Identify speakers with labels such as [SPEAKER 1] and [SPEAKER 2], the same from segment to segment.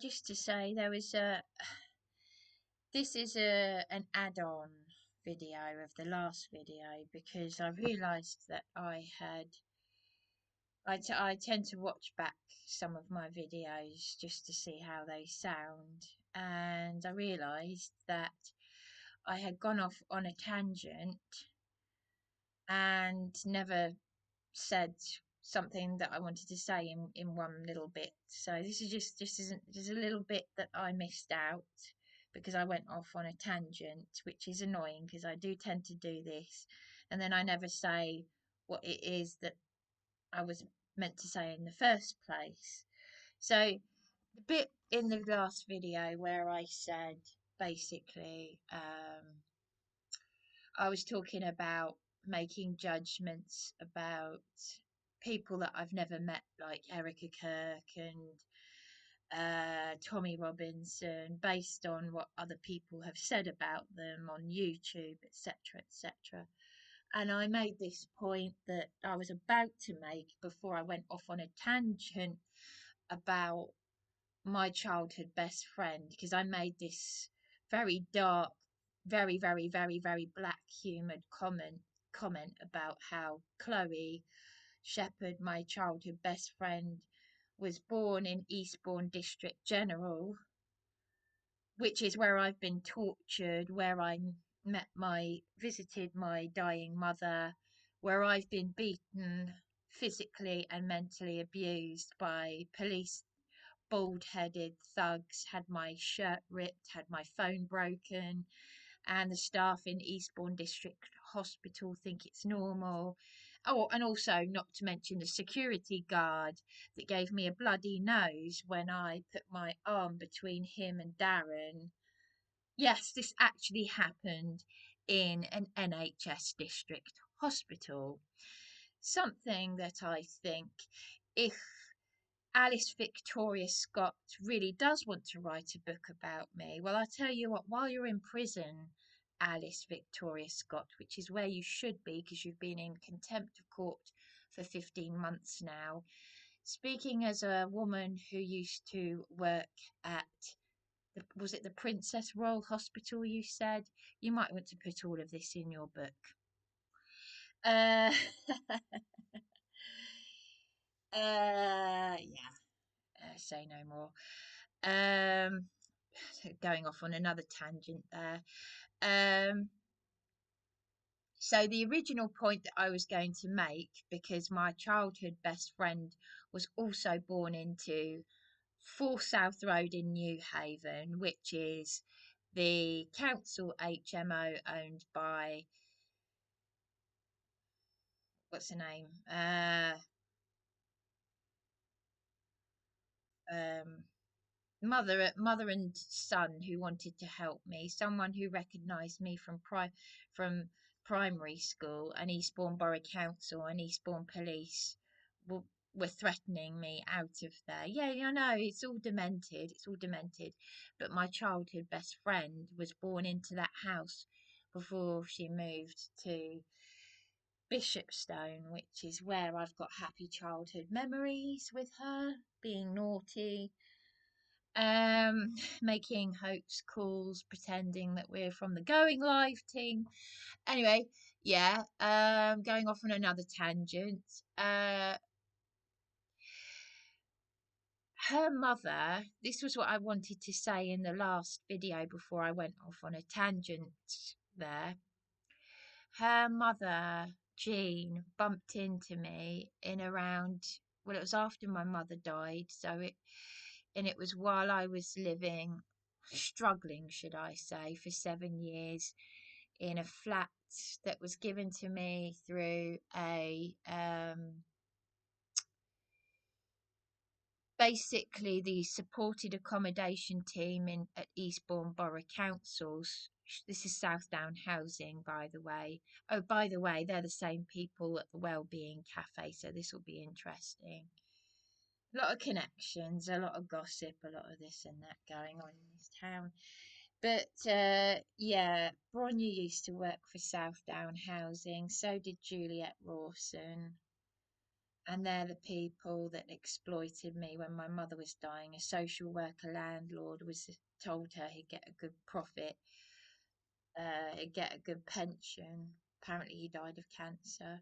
[SPEAKER 1] Just to say, there was a. This is an add-on video of the last video because I realised that I tend to watch back some of my videos just to see how they sound, and I realised that I had gone off on a tangent and never said something that I wanted to say in one little bit. So this is just isn't just a little bit that I missed out because I went off on a tangent, which is annoying because I do tend to do this, and then I never say what it is that I was meant to say in the first place. So the bit in the last video where I said basically I was talking about making judgments about people that I've never met, like Erica Kirk and Tommy Robinson, based on what other people have said about them on YouTube, etc., etc. And I made this point that I was about to make before I went off on a tangent about my childhood best friend, because I made this very dark, very black humoured comment about how Chloe Shepherd, my childhood best friend, was born in Eastbourne District General, which is where I've been tortured, where I visited my dying mother, where I've been beaten, physically and mentally abused by police bald headed thugs, had my shirt ripped, had my phone broken, and the staff in Eastbourne District Hospital think it's normal. Oh, and also, not to mention the security guard that gave me a bloody nose when I put my arm between him and Darren. Yes, this actually happened in an NHS district hospital. Something that I think, if Alice Victoria Scott really does want to write a book about me, well, I tell you what, while you're in prison, Alice Victoria Scott, which is where you should be because you've been in contempt of court for 15 months now, speaking as a woman who used to work at was it the Princess Royal Hospital, you said? You might want to put all of this in your book. Uh, yeah, say no more. Um, Going off on another tangent there. Um, so the original point that I was going to make, because my childhood best friend was also born into 4 South Road in New Haven, which is the council HMO owned by what's her name? Um, mother and son who wanted to help me, someone who recognised me from primary school, and Eastbourne Borough Council and Eastbourne Police were, were threatening me out of there. Yeah, I know, it's all demented, but my childhood best friend was born into that house before she moved to Bishopstone, which is where I've got happy childhood memories with her being naughty, making hoax calls, pretending that we're from the Going Live team. Anyway, yeah, going off on another tangent. Her mother, this was what I wanted to say in the last video before I went off on a tangent there. Her mother, Jean, bumped into me in around, well, it was after my mother died, and it was while I was struggling, should I say, for 7 years in a flat that was given to me through a basically the supported accommodation team in at Eastbourne Borough Councils. This is Southdown Housing, by the way. Oh, by the way, they're the same people at the Wellbeing Cafe, so this will be interesting. A lot of connections, a lot of gossip, a lot of this and that going on in this town. But yeah, Bronya used to work for Southdown Housing, so did Juliet Rawson. And they're the people that exploited me when my mother was dying. A social worker landlord was told her he'd get a good profit, he'd get a good pension. Apparently, he died of cancer.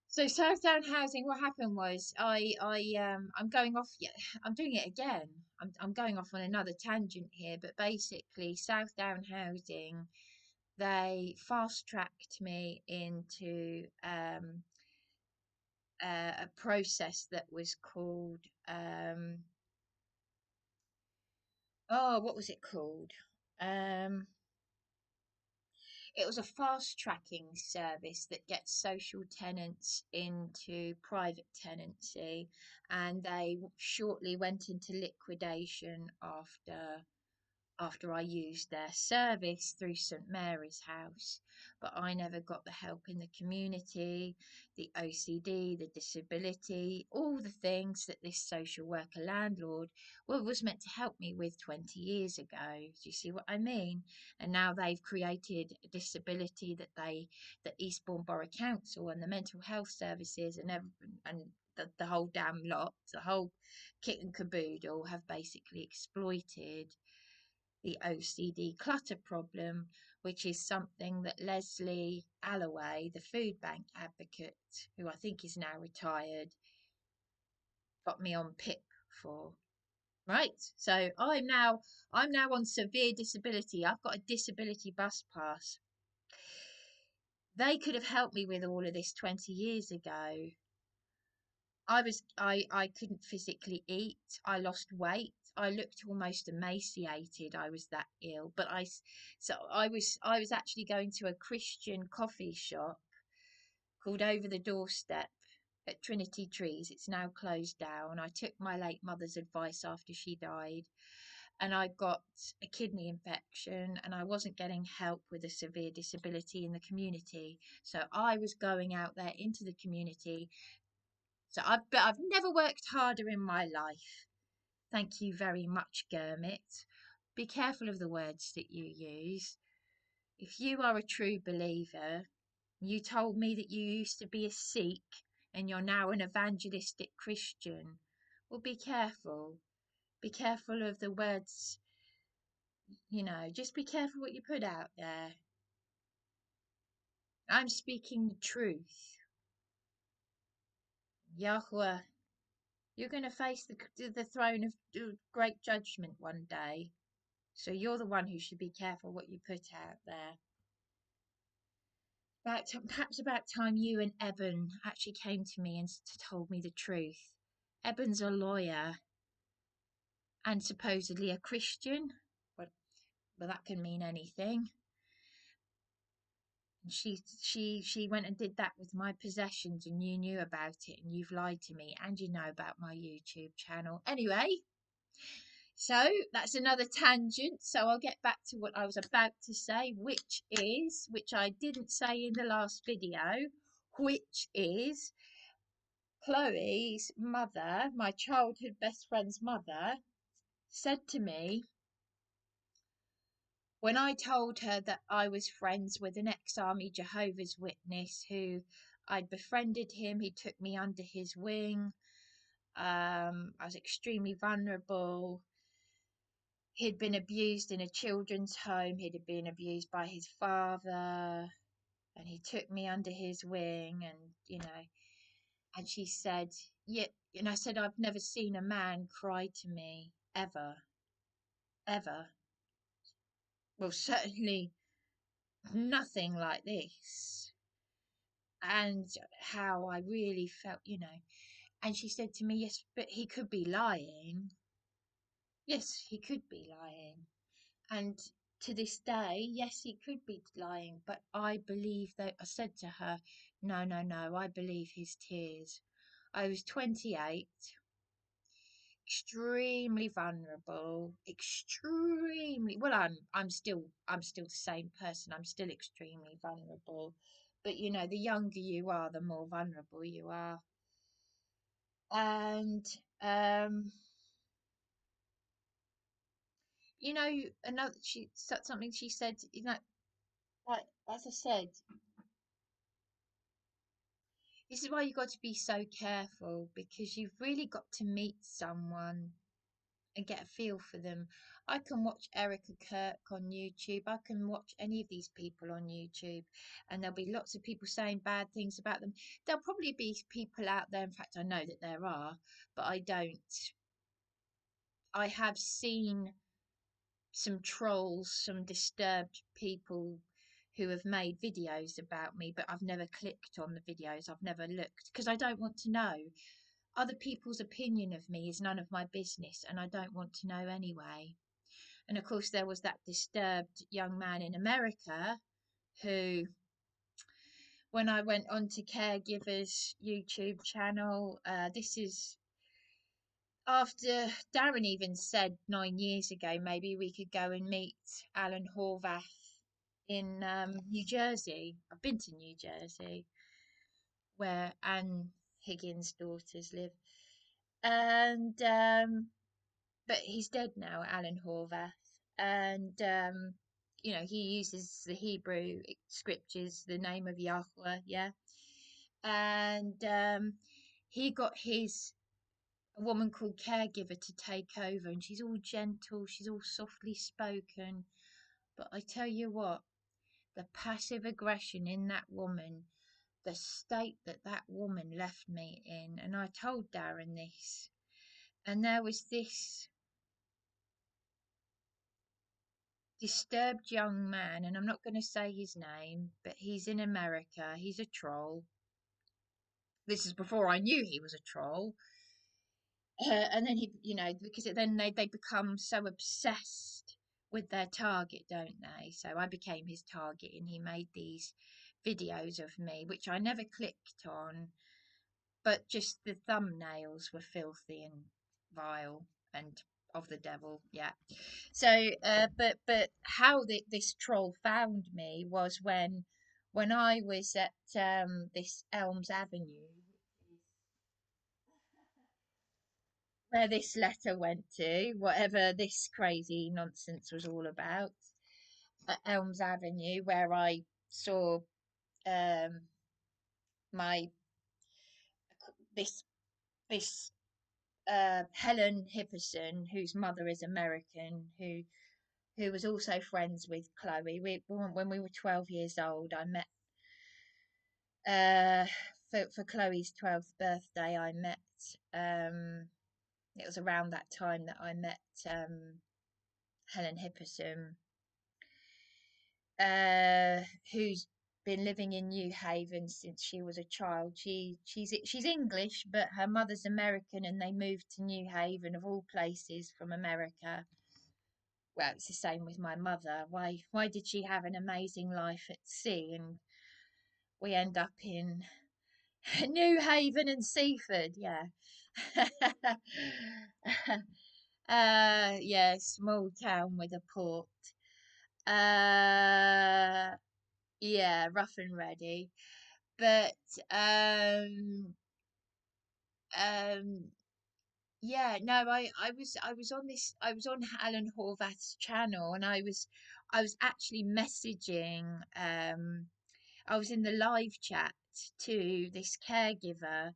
[SPEAKER 1] So Southdown Housing, what happened was I'm going off. Yeah, I'm doing it again. I'm going off on another tangent here, but basically Southdown Housing, they fast tracked me into a process that was called oh, what was it called? Um, it was a fast tracking service that gets social tenants into private tenancy, and they shortly went into liquidation after I used their service through St Mary's House. But I never got the help in the community, the OCD, the disability, all the things that this social worker landlord was meant to help me with 20 years ago. Do you see what I mean? And now they've created a disability that Eastbourne Borough Council and the mental health services and the whole damn lot, the whole kit and caboodle have basically exploited the OCD clutter problem, which is something that Leslie Alloway, the food bank advocate, who I think is now retired, got me on PIP for. Right, so I'm now on severe disability. I've got a disability bus pass. They could have helped me with all of this 20 years ago. I couldn't physically eat. I lost weight. I looked almost emaciated. I was that ill. So I was actually going to a Christian coffee shop called Over the Doorstep at Trinity Trees. It's now closed down. I took my late mother's advice after she died, and I got a kidney infection, and I wasn't getting help with a severe disability in the community. So I was going out there into the community. But I've never worked harder in my life. Thank you very much, Gurmit. Be careful of the words that you use. If you are a true believer, you told me that you used to be a Sikh and you're now an evangelistic Christian. Well, be careful. Be careful of the words, just be careful what you put out there. I'm speaking the truth. Yahweh, you're going to face the throne of great judgment one day. So you're the one who should be careful what you put out there. Perhaps about time you and Eben actually came to me and told me the truth. Eben's a lawyer and supposedly a Christian. Well, that can mean anything. And she went and did that with my possessions, and you knew about it, and you've lied to me, and you know about my YouTube channel. Anyway, so that's another tangent. So I'll get back to what I was about to say, which I didn't say in the last video, which is Chloe's mother, my childhood best friend's mother, said to me when I told her that I was friends with an ex-army Jehovah's Witness who I'd befriended him, he took me under his wing. I was extremely vulnerable. He'd been abused in a children's home. He'd been abused by his father, and he took me under his wing. And she said, "Yeah." And I said, "I've never seen a man cry to me ever, ever. Well, certainly nothing like this." And how I really felt. And she said to me, "Yes, but he could be lying. Yes, he could be lying." And to this day, yes, he could be lying, but I believe that I said to her, "No, no, no, I believe his tears." I was 28, extremely vulnerable, extremely well, I'm still the same person. I'm still extremely vulnerable. But the younger you are, the more vulnerable you are. And um another she said something she said, like as I said, This is why you've got to be so careful, because you've really got to meet someone and get a feel for them. I can watch Erica Kirk on YouTube. I can watch any of these people on YouTube, and there'll be lots of people saying bad things about them. There'll probably be people out there, in fact, I know that there are, but I don't. I have seen some trolls, some disturbed people who have made videos about me, but I've never clicked on the videos. I've never looked because I don't want to know. Other people's opinion of me is none of my business, and I don't want to know anyway. And of course, there was that disturbed young man in America who, when I went onto Caregivers YouTube channel, this is after Darren even said 9 years ago maybe we could go and meet Alan Horvath in New Jersey. I've been to New Jersey, where Anne Higgins' daughters live, and but he's dead now, Alan Horvath, and he uses the Hebrew scriptures, the name of Yahweh, yeah, and he got his a woman called Caregiver to take over, and she's all gentle, she's all softly spoken, but I tell you what, the passive aggression in that woman, the state that that woman left me in, and I told Darren this, and there was this disturbed young man, and I'm not going to say his name, but he's in America, he's a troll. This is before I knew he was a troll. And then because then they become so obsessed with their target, don't they? So I became his target, and he made these videos of me, which I never clicked on, but just the thumbnails were filthy and vile and of the devil. Yeah. So, but how this troll found me was when I was at this Elms Avenue, where this letter went to, whatever this crazy nonsense was all about, at Elms Avenue, where I saw um, my this this Helen Hipperson, whose mother is American, who was also friends with Chloe. When we were 12 years old, I met uh, for Chloe's 12th birthday. I met it was around that time that I met Helen Hipperson, uh, who's been living in New Haven since she was a child. She's English, but her mother's American, and they moved to New Haven of all places from America. Well, it's the same with my mother. Why did she have an amazing life at sea, and we end up in New Haven and Seaford? Yeah. Yeah, small town with a port. Uh, yeah, rough and ready. But um, um, yeah, no, I was on Alan Horvath's channel, and I was actually messaging. I was in the live chat to this caregiver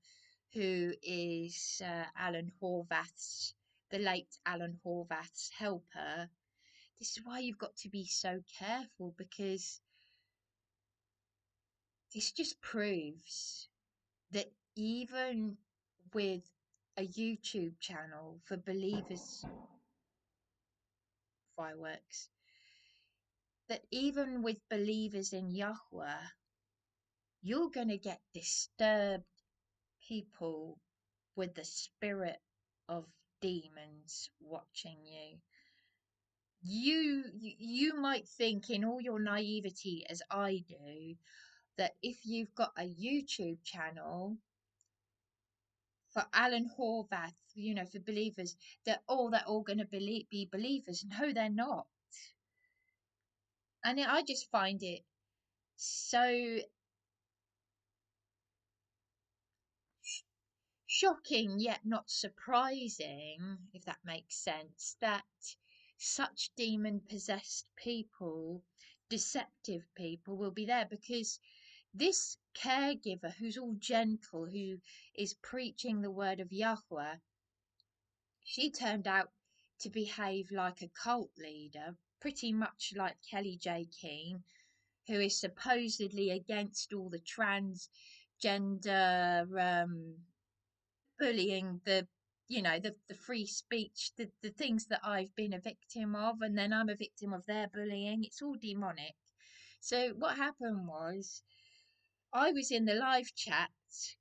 [SPEAKER 1] who is Alan Horvath's, the late Alan Horvath's helper. This is why you've got to be so careful, because this just proves that even with a YouTube channel for believers, fireworks, that even with believers in Yahweh, you're going to get disturbed people with the spirit of demons watching you. You might think, in all your naivety as I do, that if you've got a YouTube channel for Alan Horvath, for believers, they're all going to be believers. No, they're not. And I just find it so shocking, yet not surprising, if that makes sense, that such demon possessed people, deceptive people, will be there, because This caregiver who's all gentle, who is preaching the word of Yahweh, she turned out to behave like a cult leader, pretty much like Kelly J. Keane, who is supposedly against all the transgender bullying, the free speech, the things that I've been a victim of, and then I'm a victim of their bullying. It's all demonic. So what happened was I was in the live chat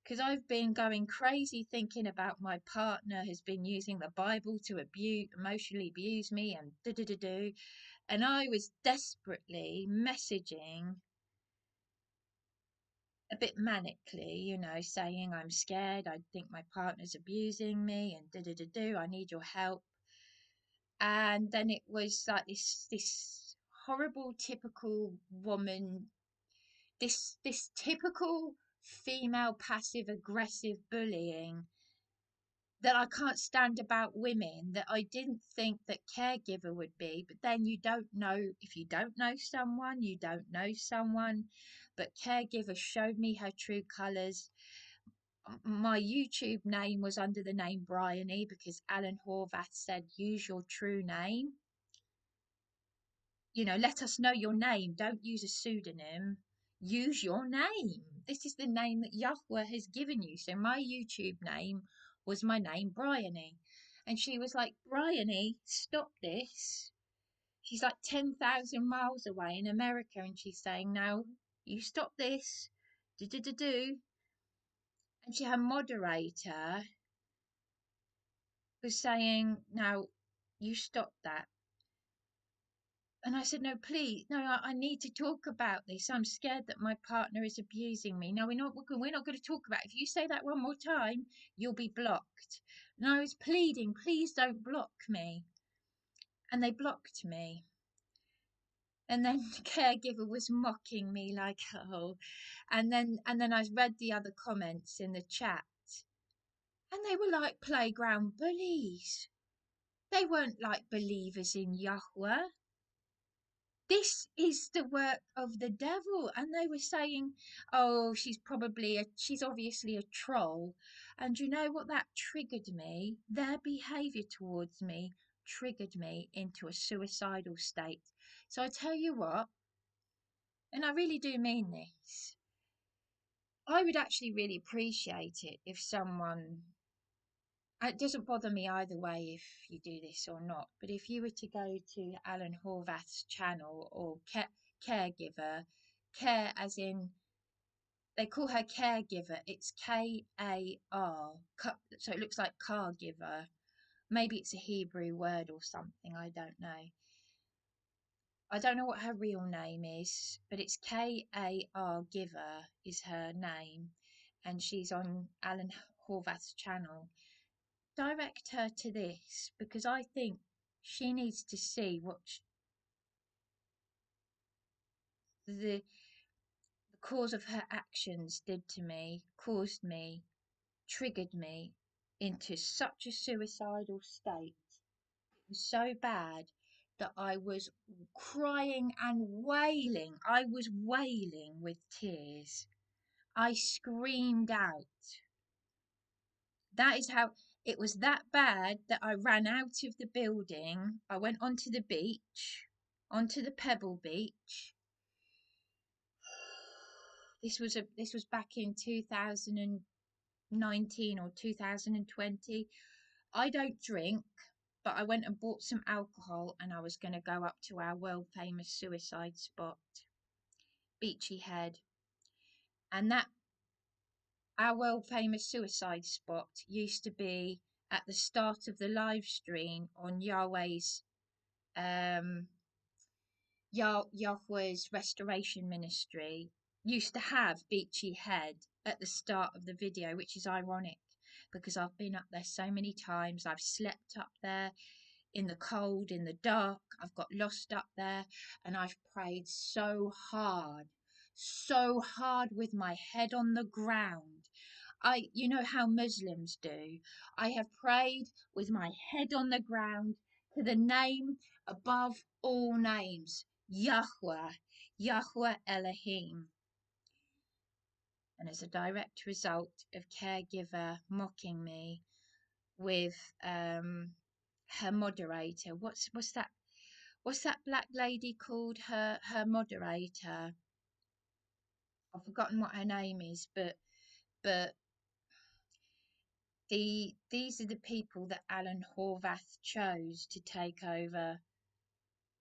[SPEAKER 1] because I've been going crazy thinking about my partner has been using the Bible to emotionally abuse me and do. And I was desperately messaging a bit manically, saying I'm scared, I think my partner's abusing me and I need your help. And then it was like this horrible typical woman, this typical female passive aggressive bullying that I can't stand about women, that I didn't think that caregiver would be. But then you don't know, if you don't know someone, you don't know someone. But caregiver showed me her true colours. My YouTube name was under the name Bryony because Alan Horvath said use your true name. Let us know your name. Don't use a pseudonym. Use your name. This is the name that Yahweh has given you. So my YouTube name was my name, Bryony. And she was like, Bryony, stop this. She's like 10,000 miles away in America. And she's saying, no, you stop this. Do. And her moderator was saying, now you stop that. And I said, no, please, no, I need to talk about this. I'm scared that my partner is abusing me. No, we're not going to talk about it. If you say that one more time, you'll be blocked. And I was pleading, please don't block me. And they blocked me. And then the caregiver was mocking me like, oh. And then I read the other comments in the chat. And they were like playground bullies. They weren't like believers in Yahweh. This is the work of the devil. And they were saying, oh, she's obviously a troll. And you know what? That triggered me. Their behavior towards me triggered me into a suicidal state. So I tell you what, and I really do mean this, I would actually really appreciate it if someone, it doesn't bother me either way if you do this or not, but if you were to go to Alan Horvath's channel or caregiver, care as in, they call her caregiver, it's K-A-R, so it looks like car giver. Maybe it's a Hebrew word or something, I don't know. I don't know what her real name is, but it's K-A-R Giver is her name, and she's on Alan Horvath's channel. Direct her to this because I think she needs to see what the cause of her actions did to me, caused me, triggered me into such a suicidal state. It was so bad that I was crying and wailing. I was wailing with tears. I screamed out. That is how it was, that bad that I ran out of the building. I went onto the beach, onto the Pebble Beach. This was back in 2019 or 2020. I don't drink, but I went and bought some alcohol and I was going to go up to our world famous suicide spot, Beachy Head. And that our world famous suicide spot used to be at the start of the live stream on Yahweh's Yahweh's restoration ministry used to have Beachy Head at the start of the video, which is ironic because I've been up there so many times. I've slept up there in the cold, in the dark. I've got lost up there and I've prayed so hard with my head on the ground. You know how Muslims do. I have prayed with my head on the ground to the name above all names, Yahweh, Yahweh Elohim. And as a direct result of caregiver mocking me with her moderator, what's that black lady called, her moderator? I've forgotten what her name is, but these are the people that Alan Horvath chose to take over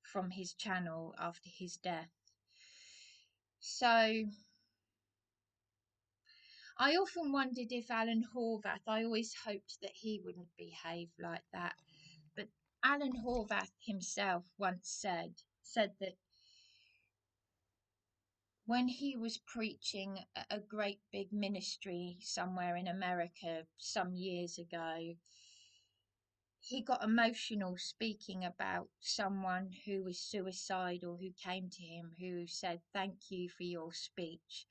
[SPEAKER 1] from his channel after his death. So I often wondered if Alan Horvath, I always hoped that he wouldn't behave like that. But Alan Horvath himself once said that when he was preaching a great big ministry somewhere in America some years ago, he got emotional speaking about someone who was suicidal who came to him who said, "Thank you for your speech.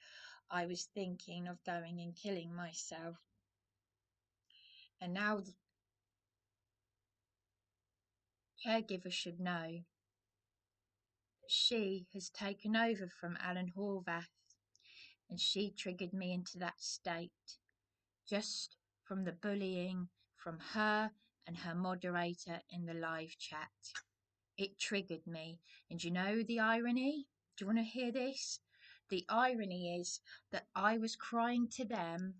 [SPEAKER 1] I was thinking of going and killing myself." And now the caregiver should know that she has taken over from Alan Horvath, and she triggered me into that state just from the bullying from her and her moderator in the live chat. It triggered me. And you know the irony? Do you want to hear this? The irony is that I was crying to them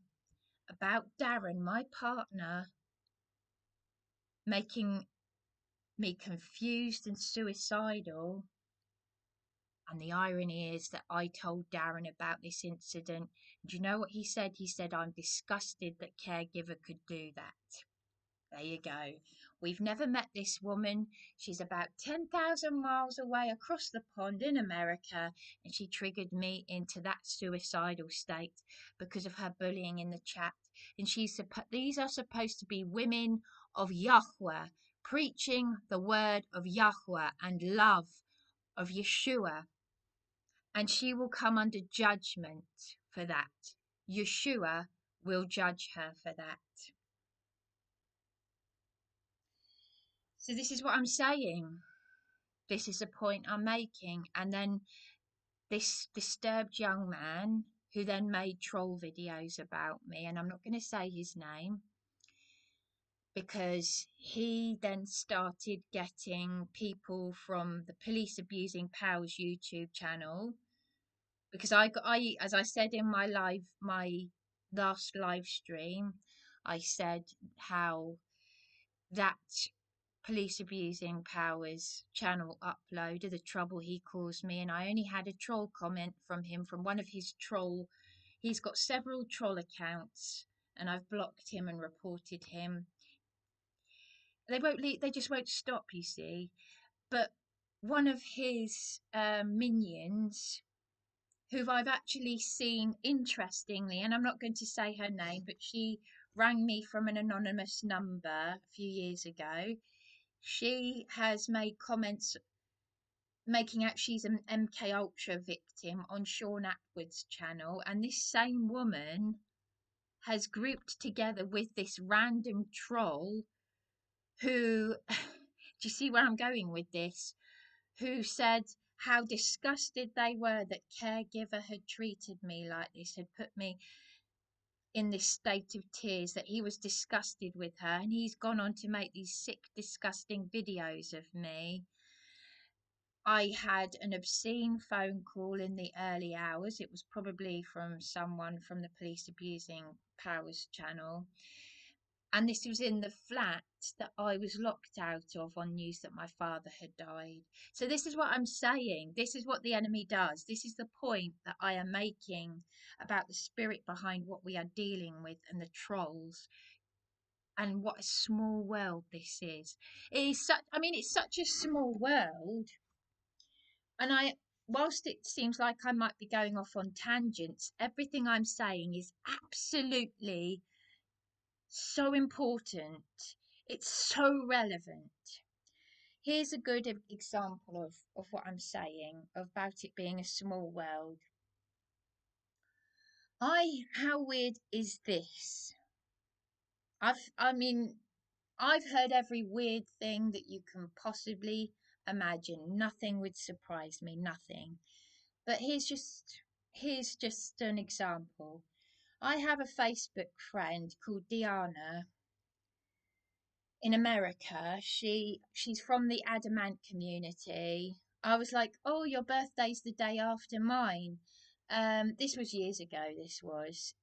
[SPEAKER 1] about Darren, my partner, making me confused and suicidal. And the irony is that I told Darren about this incident. Do you know what he said? He said, "I'm disgusted that caregiver could do that." There you go. We've never met this woman. She's about 10,000 miles away across the pond in America, and she triggered me into that suicidal state because of her bullying in the chat. And these are supposed to be women of Yahweh, preaching the word of Yahweh and love of Yeshua, and she will come under judgment for that. Yeshua will judge her for that. So this is what I'm saying. This is the point I'm making. And then this disturbed young man who then made troll videos about me, and I'm not going to say his name, because he then started getting people from the Police Abusing Pals YouTube channel, because I as I said in my last live stream, I said how that Police Abusing Powers channel uploader, the trouble he caused me, and I only had a troll comment from him, from one of his troll. He's got several troll accounts, and I've blocked him and reported him. They just won't stop, you see. But one of his minions, who I've actually seen, interestingly, and I'm not going to say her name, but she rang me from an anonymous number a few years ago. She has made comments making out she's an MK Ultra victim on Sean Atwood's channel, and this same woman has grouped together with this random troll who, do you see where I'm going with this? Who said how disgusted they were that caregiver had treated me like this, had put me in this state of tears, that he was disgusted with her, and he's gone on to make these sick, disgusting videos of me. I had an obscene phone call in the early hours. It was probably from someone from the Police Abusing Powers channel. And this was in the flat that I was locked out of on news that my father had died. So this is what I'm saying. This is what the enemy does. This is the point that I am making about the spirit behind what we are dealing with and the trolls. And what a small world this is. It's such a small world. And whilst it seems like I might be going off on tangents, everything I'm saying is absolutely so important. It's so relevant. Here's a good example of what I'm saying about it being a small world. How weird is this? I've heard every weird thing that you can possibly imagine. Nothing would surprise me, nothing. But here's just an example. I have a Facebook friend called Diana in America. She's from the Adamant community. I was like, "Oh, your birthday's the day after mine." This was years ago. This was.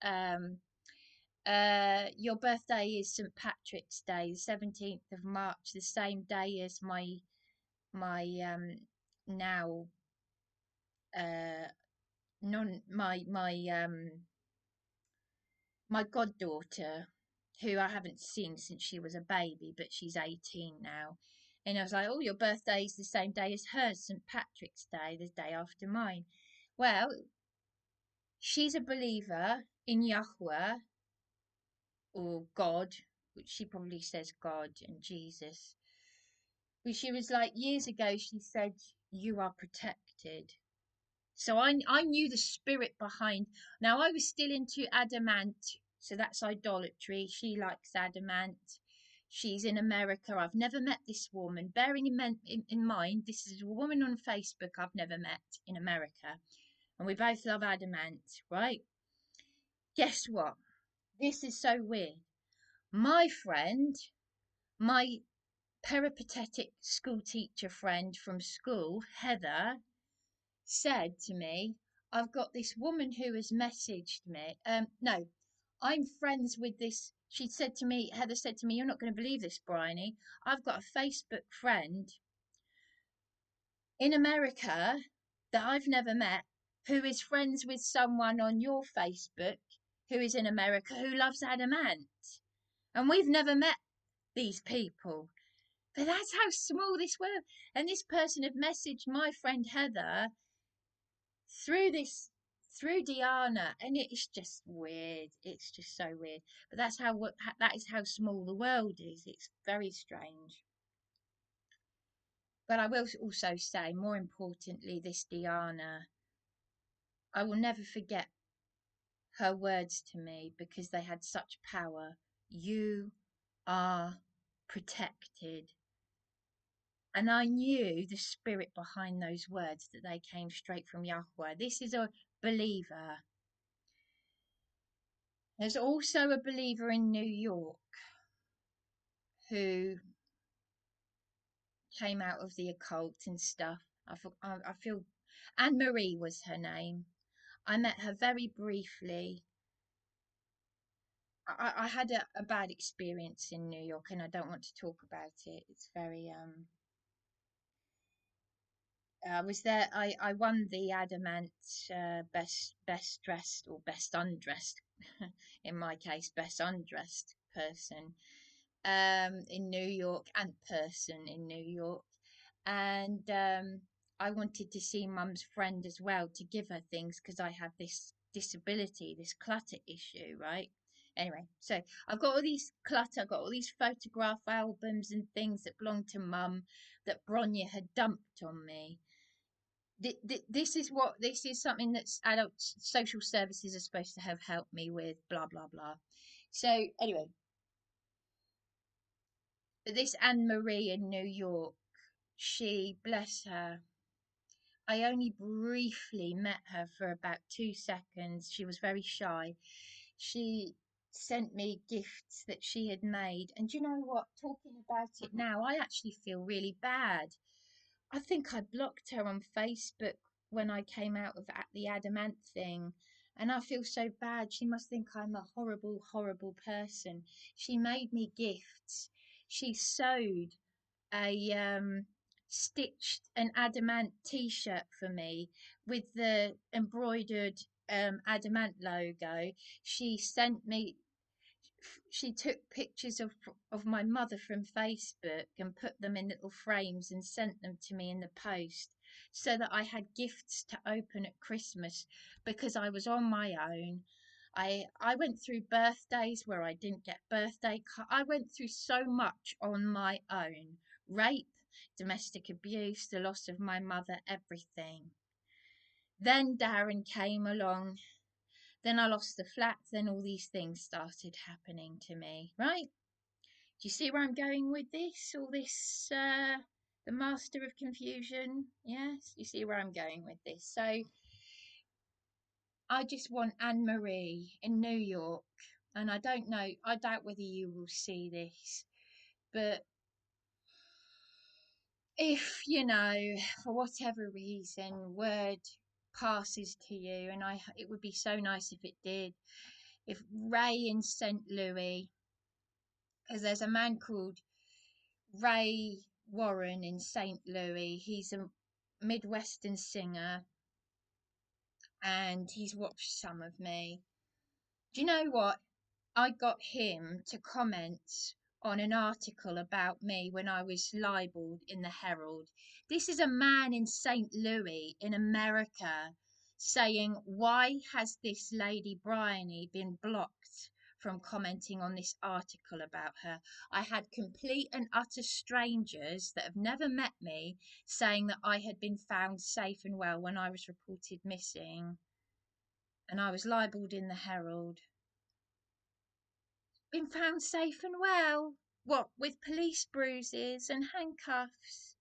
[SPEAKER 1] Your birthday is St. Patrick's Day, the 17th of March, the same day as my now uh non my goddaughter, who I haven't seen since she was a baby, but she's 18 now. And I was like, "Oh, your birthday's the same day as hers, St. Patrick's Day, the day after mine." Well, she's a believer in Yahweh or God, which she probably says God and Jesus. But she was like, years ago, she said, "You are protected." So I knew the spirit behind. Now I was still into Adamant, so that's idolatry. She likes Adamant. She's in America. I've never met this woman. Bearing in mind, this is a woman on Facebook I've never met in America, and we both love Adamant, right? Guess what? This is so weird. My friend, my peripatetic school teacher friend from school, Heather, said to me, "I've got this woman who has messaged me. No, I'm friends with this." She said to me, Heather said to me, "You're not going to believe this, Bryony. I've got a Facebook friend in America that I've never met who is friends with someone on your Facebook who is in America who loves Adamant. And we've never met these people." But that's how small this world. And this person had messaged my friend Heather through this through Diana, and it's just weird. It's just so weird. But that is how small the world is. It's very strange. But I will also say, more importantly, this Diana, I will never forget her words to me because they had such power. "You are protected." And I knew the spirit behind those words, that they came straight from Yahweh. This is a believer. There's also a believer in New York who came out of the occult and stuff. I feel Anne Marie was her name. I met her very briefly. I had a bad experience in New York, and I don't want to talk about it. It's very I was there. I won the Adamant best dressed or best undressed, in my case, best undressed person in New York, and person in New York. And I wanted to see Mum's friend as well to give her things because I have this disability, this clutter issue, right? Anyway, so I've got all these clutter, I've got all these photograph albums and things that belong to Mum that Bronya had dumped on me. This is something that adult social services are supposed to have helped me with, blah blah blah. So anyway, this Anne Marie in New York, she, bless her, I only briefly met her for about 2 seconds. She was very shy. She sent me gifts that she had made, and you know what, talking about it now, I actually feel really bad. I think I blocked her on Facebook when I came out of the Adamant thing, and I feel so bad. She must think I'm a horrible, horrible person. She made me gifts. She sewed a stitched an Adamant t-shirt for me with the embroidered Adamant logo. She sent me she took pictures of my mother from Facebook and put them in little frames and sent them to me in the post so that I had gifts to open at Christmas because I was on my own. I went through birthdays where I didn't get I went through so much on my own. Rape, domestic abuse, the loss of my mother, everything. Then Darren came along, then I lost the flat, then all these things started happening to me, right? Do you see where I'm going with this? All this, the master of confusion? Yes, you see where I'm going with this. So, I just want Anne Marie in New York, and I don't know, I doubt whether you will see this, but if, for whatever reason, word passes to you, and it would be so nice if it did, if Ray in St. Louis, because there's a man called Ray Warren in St. Louis, he's a Midwestern singer, and he's watched some of me. Do you know what? I got him to comment on an article about me when I was libeled in the Herald. This is a man in St. Louis in America saying, why has this lady Bryony been blocked from commenting on this article about her? I had complete and utter strangers that have never met me saying that I had been found safe and well when I was reported missing, and I was libeled in the Herald. Been found safe and well. What with police bruises and handcuffs,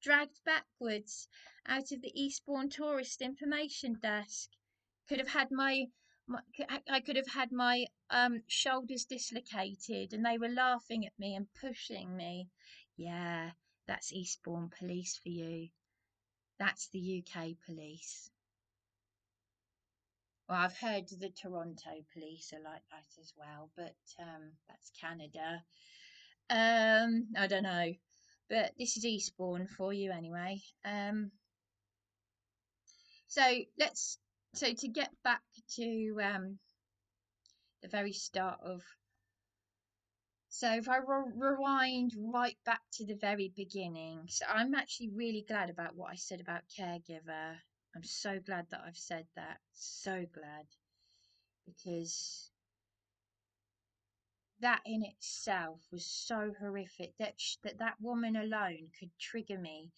[SPEAKER 1] dragged backwards out of the Eastbourne Tourist Information Desk. Could have had my I could have had my shoulders dislocated, and they were laughing at me and pushing me. Yeah, that's Eastbourne Police for you. That's the UK police. Well, I've heard the Toronto police are like that as well, but that's Canada. I don't know, but this is Eastbourne for you anyway. So let's so to get back to the very start of. So if I rewind right back to the very beginning, so I'm actually really glad about what I said about caregiver. I'm so glad that I've said that. So glad, because that in itself was so horrific that that woman alone could trigger me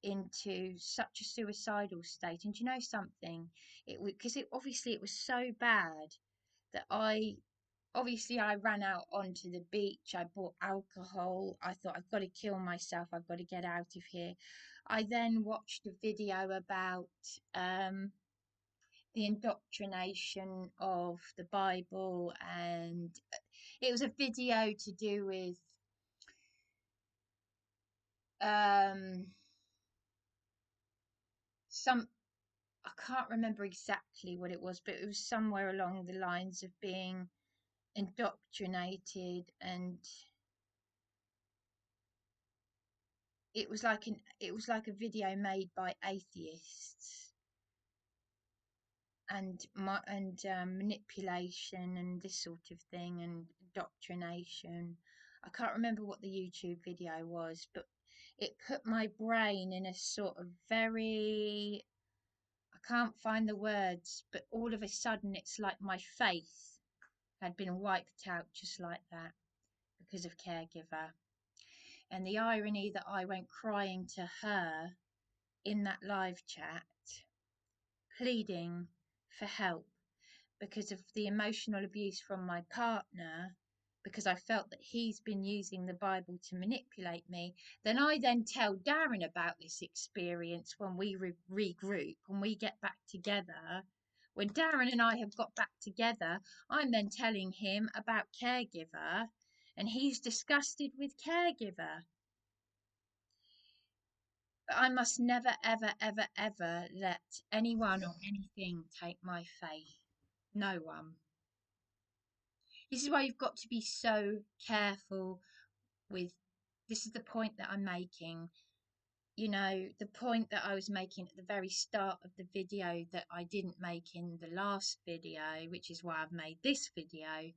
[SPEAKER 1] into such a suicidal state. And do you know something? It because it obviously it was so bad that I ran out onto the beach. I bought alcohol. I thought, I've got to kill myself. I've got to get out of here. I then watched a video about the indoctrination of the Bible, and it was a video to do with um, some I can't remember exactly what it was, but it was somewhere along the lines of being indoctrinated, and it was like a video made by atheists, and manipulation and this sort of thing, and indoctrination. I can't remember what the YouTube video was, but it put my brain in a sort of very, I can't find the words, but all of a sudden it's like my faith had been wiped out just like that because of caregiver. And the irony that I went crying to her in that live chat, pleading for help because of the emotional abuse from my partner, because I felt that he's been using the Bible to manipulate me. Then I then tell Darren about this experience when we regroup, when we get back together. When Darren and I have got back together, I'm then telling him about caregiver, and he's disgusted with caregiver. But I must never, ever, ever, ever let anyone or anything take my faith. No one. This is why you've got to be so careful with. This is the point that I'm making. The point that I was making at the very start of the video that I didn't make in the last video, which is why I've made this video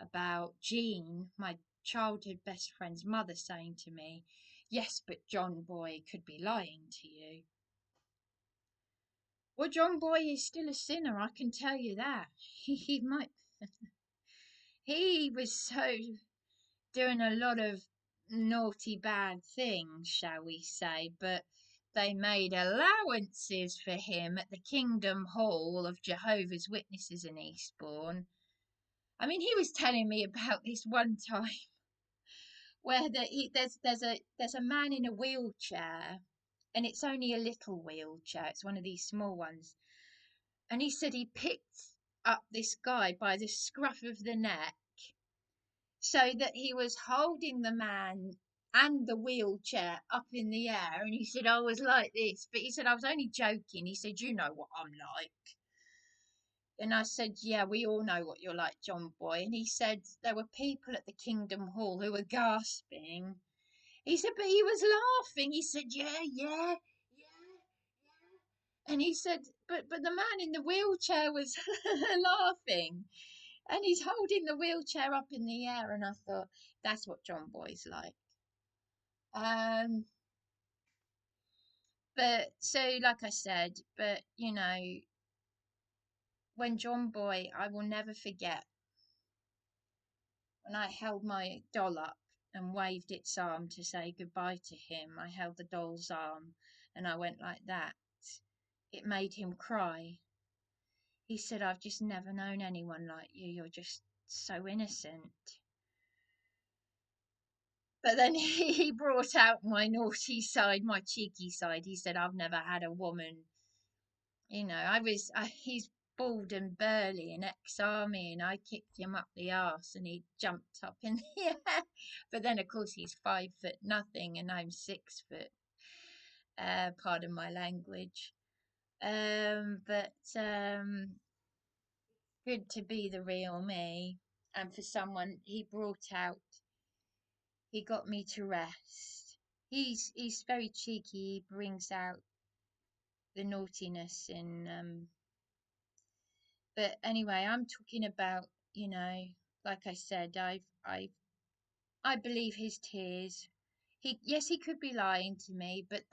[SPEAKER 1] about Jean, my childhood best friend's mother, saying to me, yes, but John Boy could be lying to you. Well, John Boy is still a sinner, I can tell you that. He might. He was so doing a lot of naughty, bad things, shall we say, but they made allowances for him at the Kingdom Hall of Jehovah's Witnesses in Eastbourne. I mean, he was telling me about this one time where there's a man in a wheelchair, and it's only a little wheelchair. It's one of these small ones, And he said he picked up this guy by the scruff of the neck so that he was holding the man and the wheelchair up in the air. And he said, I was like this. But he said, I was only joking. He said, you know what I'm like. And I said, yeah, we all know what you're like, John Boy. And he said, there were people at the Kingdom Hall who were gasping. He said, but he was laughing. He said, yeah, yeah, yeah, yeah. And he said, but the man in the wheelchair was laughing. And he's holding the wheelchair up in the air. And I thought, that's what John Boy's like. Um, but so, like I said, but you know, when John Boy, I will never forget when I held my doll up and waved its arm to say goodbye to him. I held the doll's arm and I went like that. It made him cry. He said, I've just never known anyone like you. You're just so innocent. But then he brought out my naughty side, my cheeky side. He said, I've never had a woman. He's bald and burly and ex-army, and I kicked him up the arse and he jumped up in the air. But then, of course, he's 5 foot nothing and I'm 6 foot. Pardon my language. But good to be the real me. And for someone he got me to rest. He's very cheeky. He brings out the naughtiness in. But anyway, I'm talking about, like I said, I believe his tears. He could be lying to me, but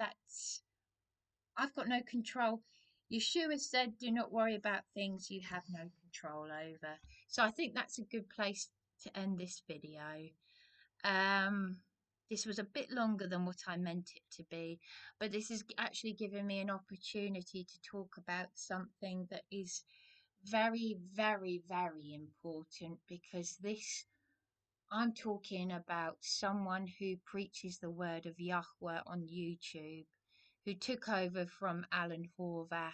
[SPEAKER 1] I've got no control. Yeshua said, do not worry about things you have no control over. So I think that's a good place to end this video. Um, this was a bit longer than what I meant it to be, but this is actually giving me an opportunity to talk about something that is very, very, very important, because I'm talking about someone who preaches the word of Yahweh on YouTube, who took over from Alan Horvath.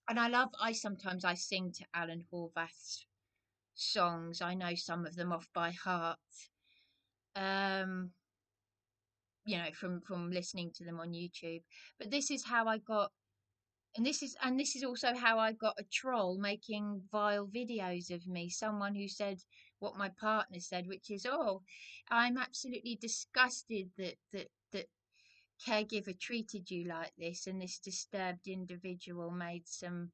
[SPEAKER 1] And I sometimes I sing to Alan Horvath's songs. I know some of them off by heart. From listening to them on YouTube. But this is how I got, and this is also how I got a troll making vile videos of me. Someone who said what my partner said, which is, "Oh, I'm absolutely disgusted that caregiver treated you like this," and this disturbed individual made some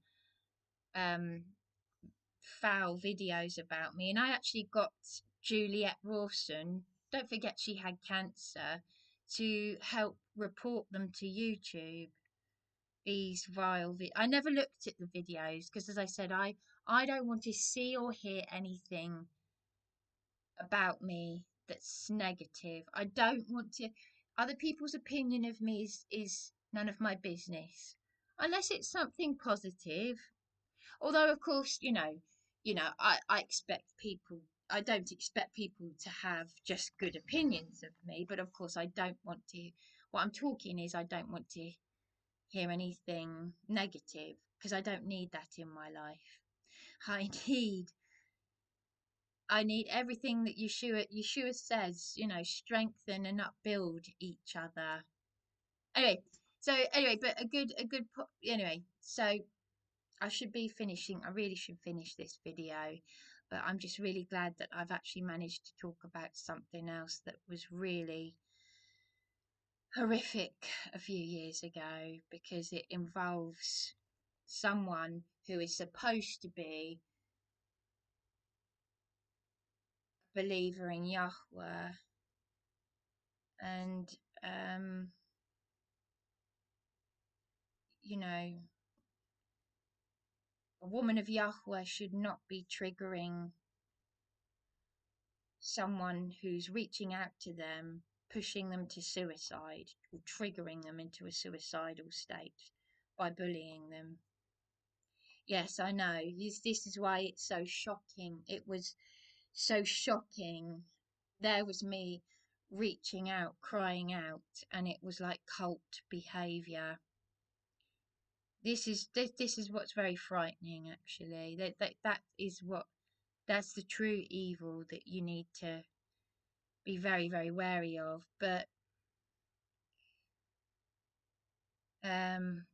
[SPEAKER 1] um foul videos about me. And I actually got Juliet Rawson, don't forget she had cancer, to help report them to YouTube. These vile I never looked at the videos because, as I said, I don't want to see or hear anything about me that's negative. I don't want to. Other people's opinion of me is none of my business, unless it's something positive. Although, of course, I expect people. I don't expect people to have just good opinions of me, but of course, I don't want to. What I'm talking is, I don't want to hear anything negative because I don't need that in my life. I need I need everything that Yeshua says, strengthen and upbuild each other. But anyway, so I should be finishing. I really should finish this video, but I'm just really glad that I've actually managed to talk about something else that was really horrific a few years ago, because it involves someone who is supposed to be a believer in Yahweh, and you know a woman of Yahweh should not be triggering someone who's reaching out to them, pushing them to suicide, or triggering them into a suicidal state by bullying them. Yes, I know. This is why it's so shocking. It was so shocking. There was me reaching out, crying out, and it was like cult behavior. This is what's very frightening, actually. That's the true evil that you need to be very, very wary of. But um,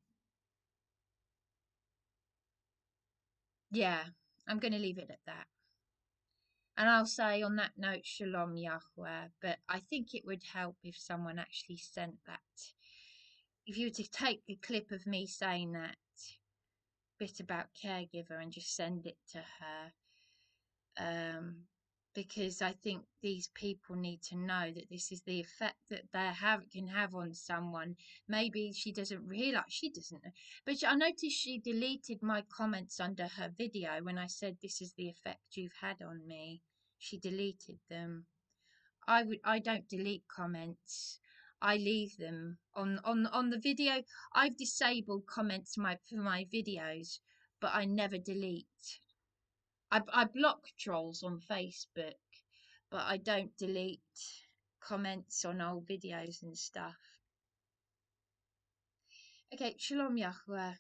[SPEAKER 1] yeah, I'm going to leave it at that. And I'll say on that note, Shalom Yahweh. But I think it would help if someone actually sent that. If you were to take a clip of me saying that bit about caregiver and just send it to her, because I think these people need to know that this is the effect that they can have on someone. Maybe she doesn't realize, she doesn't know, but I noticed she deleted my comments under her video when I said this is the effect you've had on me. She deleted them. I don't delete comments. I leave them on the video. I've disabled comments for my videos, but I never delete. I block trolls on Facebook, but I don't delete comments on old videos and stuff. Okay, Shalom Yahweh.